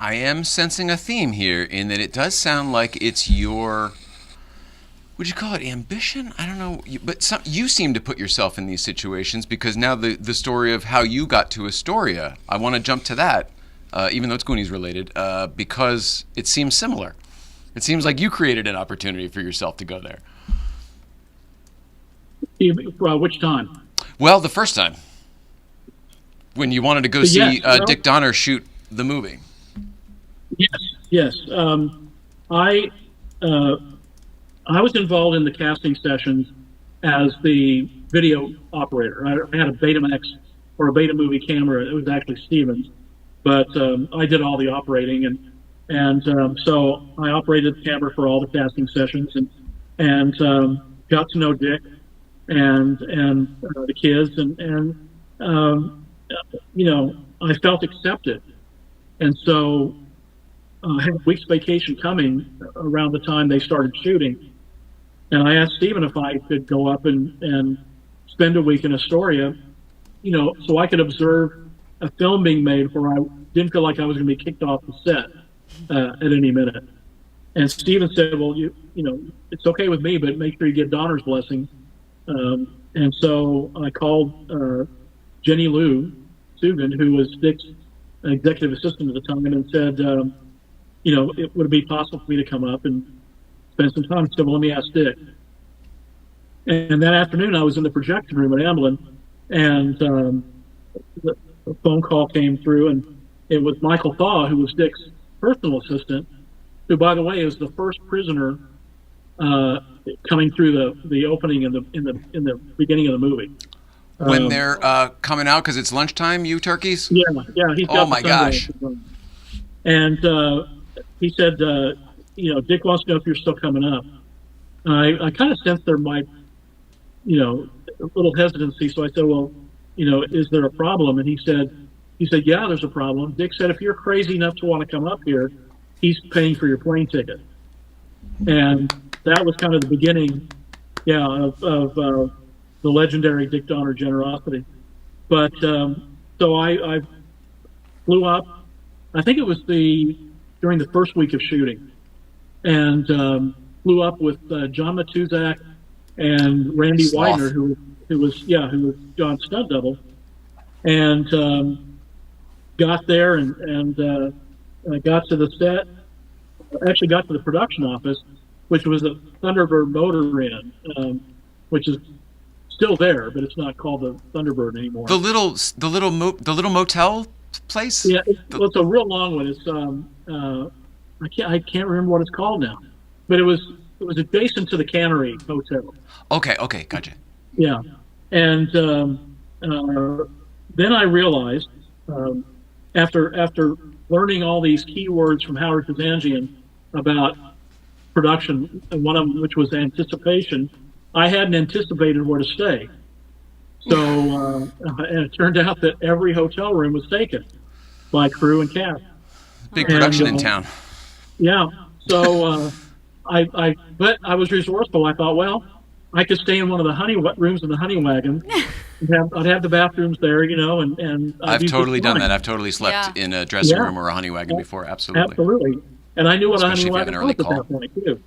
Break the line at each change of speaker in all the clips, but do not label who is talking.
I am sensing a theme here in that it does sound like it's your, would you call it ambition? I don't know, but you seem to put yourself in these situations because now the story of how you got to Astoria, I want to jump to that, even though it's Goonies related, because it seems similar. It seems like you created an opportunity for yourself to go there.
Which time?
Well, the first time when you wanted to go see Dick Donner shoot the movie.
Yes, yes. I I was involved in the casting sessions as the video operator. I had a Betamax or a Beta movie camera. It was actually Stevens, but I did all the operating, and so I operated the camera for all the casting sessions, and got to know Dick and the kids, and you know, I felt accepted, and so I had a week's vacation coming around the time they started shooting, and I asked Steven if I could go up and spend a week in Astoria, you know, so I could observe a film being made where I didn't feel like I was going to be kicked off the set at any minute. And Steven said, well, you know, it's okay with me, but make sure you get Donner's blessing. And so I called Jenny Lou Sugan, who was Dick's executive assistant at the time, and said, you know, would it be possible for me to come up and spend some time? He said, well, let me ask Dick. And that afternoon, I was in the projection room at Amblin, and the phone call came through, and it was Michael Thaw, who was Dick's personal assistant, who, by the way, is the first prisoner coming through the opening in the beginning of the movie.
When they're coming out because it's lunchtime, you turkeys?
Yeah. He's got
my gosh.
And he said, you know, Dick wants to know if you're still coming up. I kind of sensed there might, you know, a little hesitancy. So I said, well, you know, is there a problem? And he said, yeah, there's a problem. Dick said, if you're crazy enough to want to come up here, he's paying for your plane ticket. And that was kind of the beginning, of the legendary Dick Donner generosity. But so I flew up. I think it was during the first week of shooting, and flew up with John Matuzak and Randy Widener, who was John's stunt double, and got there and got to the set. Actually, got to the production office, which was a Thunderbird Motor Inn, which is still there, but it's not called the Thunderbird anymore.
The little motel place.
Yeah, it's a real long one. It's I can't remember what it's called now, but it was adjacent to the Cannery Hotel.
Okay, gotcha.
Yeah, and then I realized after learning all these keywords from Howard Kazanjian about production, and one of them which was anticipation, I hadn't anticipated where to stay. So and it turned out that every hotel room was taken by crew and cast.
Big production in town.
Yeah. So but I was resourceful. I thought, well, I could stay in one of the rooms in the honey wagon. I'd have the bathrooms there, you know, and
I've totally done that. I've totally slept in a dressing room or a honey wagon before. Absolutely.
Absolutely. And I knew what a honey wagon was at that point too.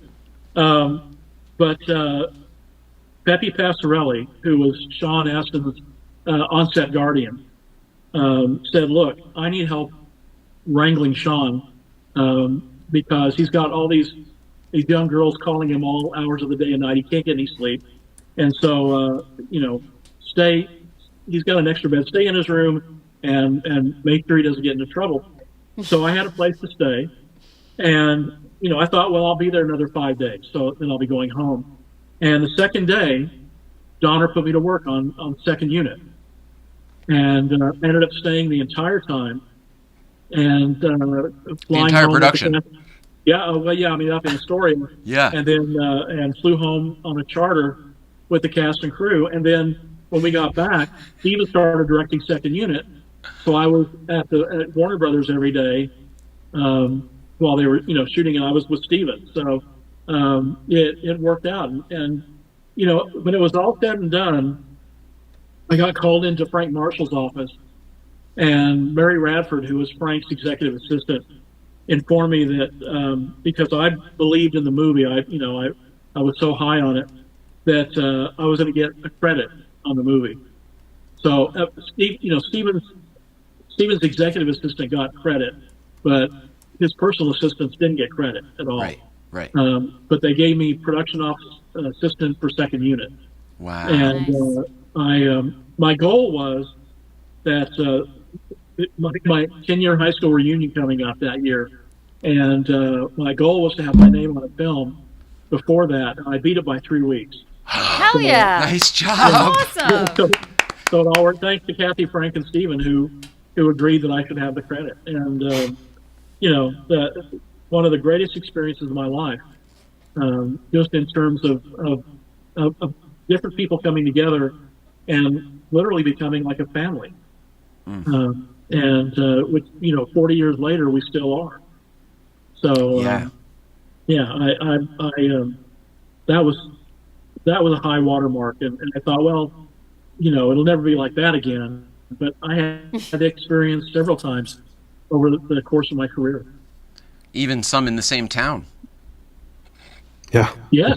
But Pepe Passarelli, who was Sean Astin's on-set guardian, said, look, I need help wrangling Sean because he's got all these young girls calling him all hours of the day and night. He can't get any sleep. And so, you know, he's got an extra bed, stay in his room and make sure he doesn't get into trouble. So I had a place to stay. And, you know, I thought, well, I'll be there another 5 days. So then I'll be going home. And the second day, Donner put me to work on second unit, and ended up staying the entire time, and flying
the entire production.
I mean, up in Astoria.
Yeah.
And then and flew home on a charter with the cast and crew. And then when we got back, Steven started directing second unit, so I was at Warner Brothers every day while they were, you know, shooting, and I was with Steven. So it worked out, and you know, when it was all said and done, I got called into Frank Marshall's office, and Mary Radford, who was Frank's executive assistant, informed me that because I believed in the movie, I was so high on it that I was going to get a credit on the movie. So Steven's executive assistant got credit, but his personal assistants didn't get credit at all.
Right. Right.
But they gave me production office assistant for second unit.
Wow.
And my goal was that my 10-year high school reunion coming up that year, and my goal was to have my name on a film before that, and I beat it by 3 weeks.
Hell yeah!
Nice job.
Awesome.
So it all worked thanks to Kathy, Frank, and Steven, who agreed that I should have the credit. And one of the greatest experiences of my life, just in terms of different people coming together and literally becoming like a family. Which 40 years later we still are. So that was a high watermark, and I thought, well, it'll never be like that again. But I had the experience several times over the course of my career.
Even some in the same town.
Yeah.
Yes.